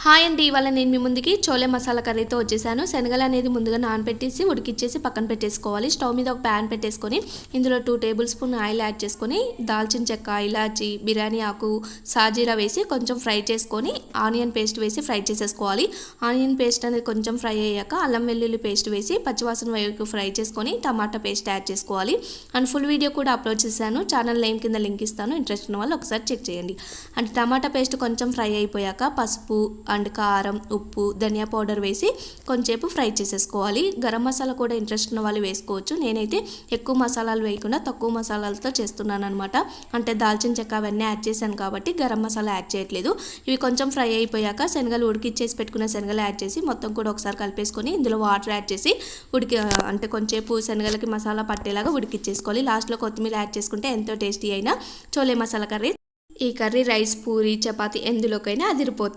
Hi అండి, ఇవాళ నేను మీ ముందుకి చోలే మసాలా కర్రీతో వచ్చేసాను. శనగలు అనేది ముందుగా నానబెట్టేసి ఉడికిచ్చేసి పక్కన పెట్టేసుకోవాలి. స్టవ్ మీద ఒక ప్యాన్ పెట్టేసుకొని ఇందులో 2 టేబుల్ స్పూన్ ఆయిల్ యాడ్ చేసుకొని దాల్చిన చెక్క, ఇలాచి, బిర్యానీ ఆకు, సాజీరా వేసి కొంచెం ఫ్రై చేసుకొని ఆనియన్ పేస్ట్ వేసి ఫ్రై చేసేసుకోవాలి. ఆనియన్ పేస్ట్ అనేది కొంచెం ఫ్రై అయ్యాక అల్లం వెల్లుల్లి పేస్ట్ వేసి పచ్చివాసన వరకు ఫ్రై చేసుకొని టమాటా పేస్ట్ యాడ్ చేసుకోవాలి. అండ్ ఫుల్ వీడియో కూడా అప్లోడ్ చేశాను. ఛానల్ నేమ్ కింద లింక్ ఇస్తాను, ఇంట్రెస్ట్ ఉన్న వాళ్ళు ఒకసారి చెక్ చేయండి. అంటే టమాటా పేస్ట్ కొంచెం ఫ్రై అయిపోయాక పసుపు అండ్ కారం, ఉప్పు, ధనియా పౌడర్ వేసి కొంచెంసేపు ఫ్రై చేసేసుకోవాలి. గరం మసాలా కూడా ఇంట్రెస్ట్ ఉన్న వాళ్ళు వేసుకోవచ్చు. నేనైతే ఎక్కువ మసాలాలు వేయకుండా తక్కువ మసాలాలతో చేస్తున్నాను అనమాట. అంటే దాల్చిన చెక్క అవన్నీ యాడ్ చేశాను కాబట్టి గరం మసాలా యాడ్ చేయట్లేదు. ఇవి కొంచెం ఫ్రై అయిపోయాక శనగలు ఉడికిచ్చేసి పెట్టుకున్న శనగలు యాడ్ చేసి మొత్తం కూడా ఒకసారి కలిపేసుకొని ఇందులో వాటర్ యాడ్ చేసి అంటే కొంచెంసేపు శనగలకి మసాలా పట్టేలాగా ఉడికిచ్చేసుకోవాలి. లాస్ట్లో కొత్తిమీర యాడ్ చేసుకుంటే ఎంతో టేస్టీ అయిన చోలే మసాలా కర్రీ. ఈ కర్రీ రైస్, పూరి, చపాతి ఎందులోకైనా అదిరిపోతుంది.